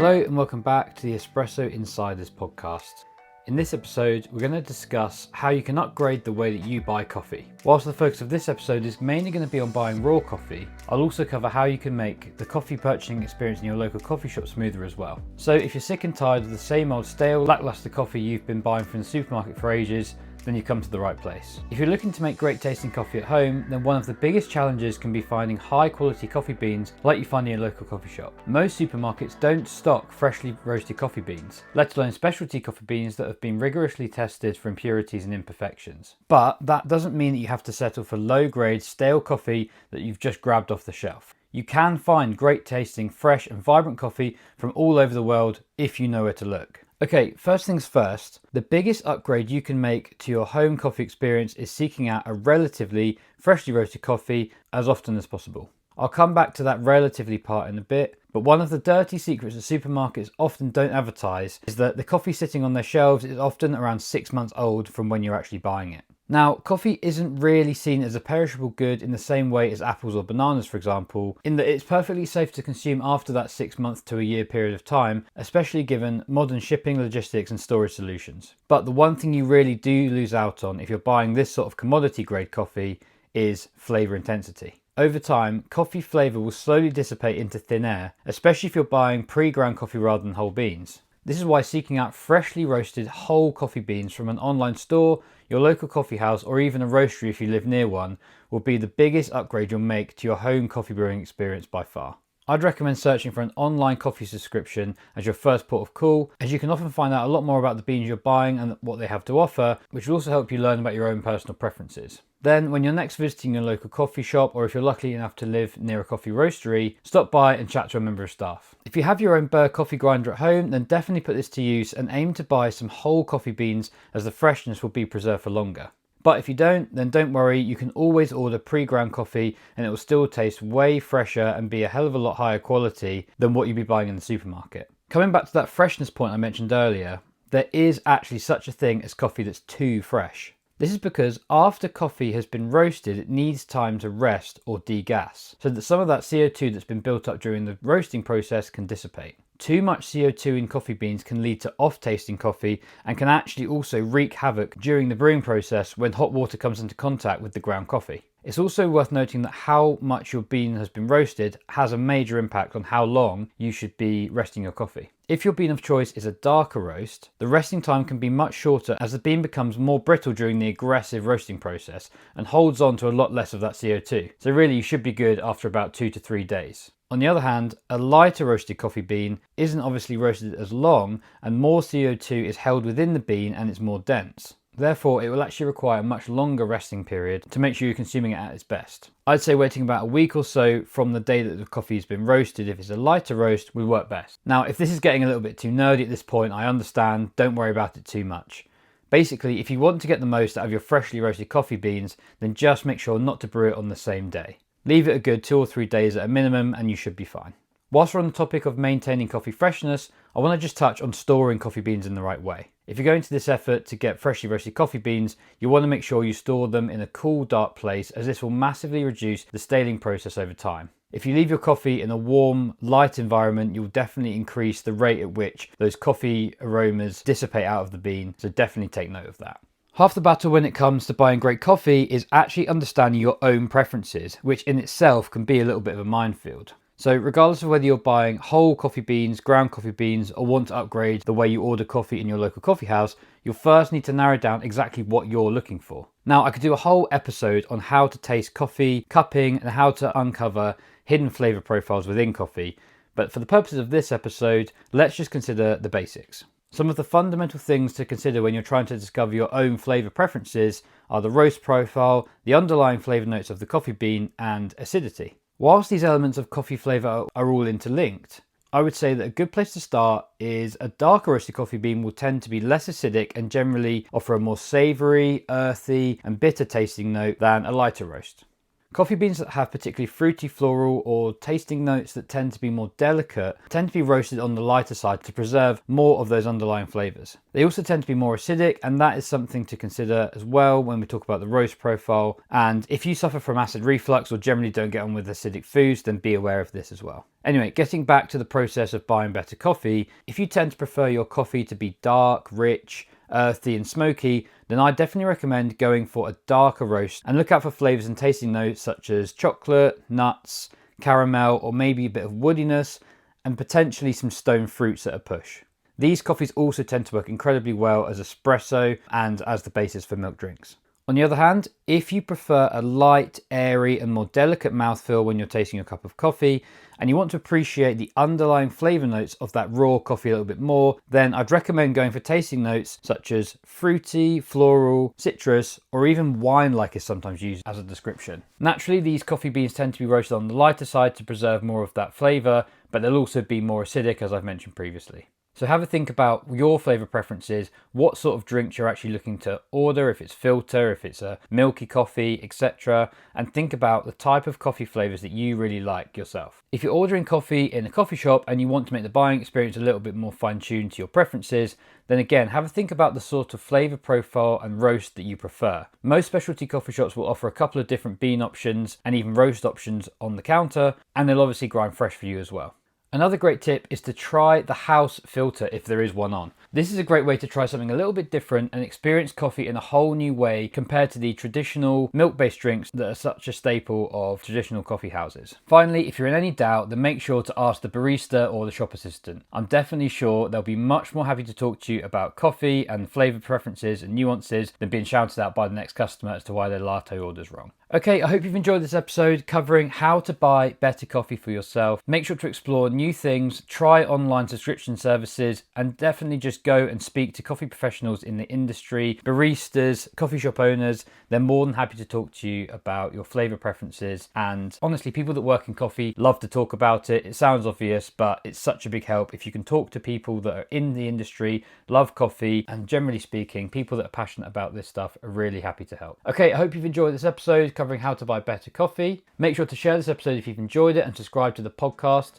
Hello and welcome back to the Espresso Insiders podcast. In this episode, we're going to discuss how you can upgrade the way that you buy coffee. Whilst the focus of this episode is mainly going to be on buying raw coffee, I'll also cover how you can make the coffee purchasing experience in your local coffee shop smoother as well. So if you're sick and tired of the same old stale, lackluster coffee you've been buying from the supermarket for ages, then you come to the right place. If you're looking to make great tasting coffee at home, then one of the biggest challenges can be finding high quality coffee beans like you find in your local coffee shop. Most supermarkets don't stock freshly roasted coffee beans, let alone specialty coffee beans that have been rigorously tested for impurities and imperfections. But that doesn't mean that you have to settle for low grade stale coffee that you've just grabbed off the shelf. You can find great tasting, fresh and vibrant coffee from all over the world if you know where to look. Okay, first things first, the biggest upgrade you can make to your home coffee experience is seeking out a relatively freshly roasted coffee as often as possible. I'll come back to that relatively part in a bit, but one of the dirty secrets that supermarkets often don't advertise is that the coffee sitting on their shelves is often around 6 months old from when you're actually buying it. Now, coffee isn't really seen as a perishable good in the same way as apples or bananas, for example, in that it's perfectly safe to consume after that 6 month to a year period of time, especially given modern shipping, logistics and storage solutions. But the one thing you really do lose out on if you're buying this sort of commodity grade coffee is flavour intensity. Over time, coffee flavour will slowly dissipate into thin air, especially if you're buying pre-ground coffee rather than whole beans. This is why seeking out freshly roasted whole coffee beans from an online store, your local coffee house, or even a roastery if you live near one will be the biggest upgrade you'll make to your home coffee brewing experience by far. I'd recommend searching for an online coffee subscription as your first port of call, as you can often find out a lot more about the beans you're buying and what they have to offer, which will also help you learn about your own personal preferences. Then, when you're next visiting your local coffee shop, or if you're lucky enough to live near a coffee roastery, stop by and chat to a member of staff. If you have your own Burr coffee grinder at home, then definitely put this to use and aim to buy some whole coffee beans as the freshness will be preserved for longer. But if you don't, then don't worry, you can always order pre-ground coffee and it will still taste way fresher and be a hell of a lot higher quality than what you'd be buying in the supermarket. Coming back to that freshness point I mentioned earlier, there is actually such a thing as coffee that's too fresh. This is because after coffee has been roasted, it needs time to rest or degas, so that some of that CO2 that's been built up during the roasting process can dissipate. Too much CO2 in coffee beans can lead to off-tasting coffee and can actually also wreak havoc during the brewing process when hot water comes into contact with the ground coffee. It's also worth noting that how much your bean has been roasted has a major impact on how long you should be resting your coffee. If your bean of choice is a darker roast, the resting time can be much shorter as the bean becomes more brittle during the aggressive roasting process and holds on to a lot less of that CO2. So really you should be good after about 2 to 3 days. On the other hand, a lighter roasted coffee bean isn't obviously roasted as long and more CO2 is held within the bean and it's more dense. Therefore, it will actually require a much longer resting period to make sure you're consuming it at its best. I'd say waiting about a week or so from the day that the coffee has been roasted, if it's a lighter roast, would work best. Now, if this is getting a little bit too nerdy at this point, I understand, don't worry about it too much. Basically, if you want to get the most out of your freshly roasted coffee beans, then just make sure not to brew it on the same day. Leave it a good 2 or 3 days at a minimum and you should be fine. Whilst we're on the topic of maintaining coffee freshness, I want to just touch on storing coffee beans in the right way. If you're going to this effort to get freshly roasted coffee beans, you want to make sure you store them in a cool, dark place, as this will massively reduce the staling process over time. If you leave your coffee in a warm, light environment, you'll definitely increase the rate at which those coffee aromas dissipate out of the bean, so definitely take note of that. Half the battle when it comes to buying great coffee is actually understanding your own preferences, which in itself can be a little bit of a minefield. So regardless of whether you're buying whole coffee beans, ground coffee beans, or want to upgrade the way you order coffee in your local coffee house, you'll first need to narrow down exactly what you're looking for. Now, I could do a whole episode on how to taste coffee, cupping, and how to uncover hidden flavour profiles within coffee, but for the purposes of this episode, let's just consider the basics. Some of the fundamental things to consider when you're trying to discover your own flavour preferences are the roast profile, the underlying flavour notes of the coffee bean, and acidity. Whilst these elements of coffee flavour are all interlinked, I would say that a good place to start is a darker roasted coffee bean will tend to be less acidic and generally offer a more savoury, earthy and bitter tasting note than a lighter roast. Coffee beans that have particularly fruity, floral, or tasting notes that tend to be more delicate tend to be roasted on the lighter side to preserve more of those underlying flavours. They also tend to be more acidic, and that is something to consider as well when we talk about the roast profile. And if you suffer from acid reflux or generally don't get on with acidic foods, then be aware of this as well. Anyway, getting back to the process of buying better coffee, if you tend to prefer your coffee to be dark, rich, earthy and smoky, then I definitely recommend going for a darker roast and look out for flavours and tasting notes such as chocolate, nuts, caramel, or maybe a bit of woodiness and potentially some stone fruits at a push. These coffees also tend to work incredibly well as espresso and as the basis for milk drinks. On the other hand, if you prefer a light, airy and more delicate mouthfeel when you're tasting your cup of coffee and you want to appreciate the underlying flavour notes of that raw coffee a little bit more, then I'd recommend going for tasting notes such as fruity, floral, citrus, or even wine-like is sometimes used as a description. Naturally, these coffee beans tend to be roasted on the lighter side to preserve more of that flavour, but they'll also be more acidic as I've mentioned previously. So have a think about your flavour preferences, what sort of drinks you're actually looking to order, if it's filter, if it's a milky coffee, etc. And think about the type of coffee flavours that you really like yourself. If you're ordering coffee in a coffee shop and you want to make the buying experience a little bit more fine-tuned to your preferences, then again, have a think about the sort of flavour profile and roast that you prefer. Most specialty coffee shops will offer a couple of different bean options and even roast options on the counter, and they'll obviously grind fresh for you as well. Another great tip is to try the house filter if there is one on. This is a great way to try something a little bit different and experience coffee in a whole new way compared to the traditional milk-based drinks that are such a staple of traditional coffee houses. Finally, if you're in any doubt, then make sure to ask the barista or the shop assistant. I'm definitely sure they'll be much more happy to talk to you about coffee and flavour preferences and nuances than being shouted at by the next customer as to why their latte order's wrong. Okay, I hope you've enjoyed this episode covering how to buy better coffee for yourself. Make sure to explore new things, try online subscription services, and definitely just go and speak to coffee professionals in the industry, baristas, coffee shop owners. They're more than happy to talk to you about your flavour preferences. And honestly, people that work in coffee love to talk about it. It sounds obvious, but it's such a big help if you can talk to people that are in the industry, love coffee, and generally speaking, people that are passionate about this stuff are really happy to help. Okay, I hope you've enjoyed this episode covering how to buy better coffee. Make sure to share this episode if you've enjoyed it and subscribe to the podcast,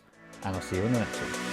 and I'll see you in the next one.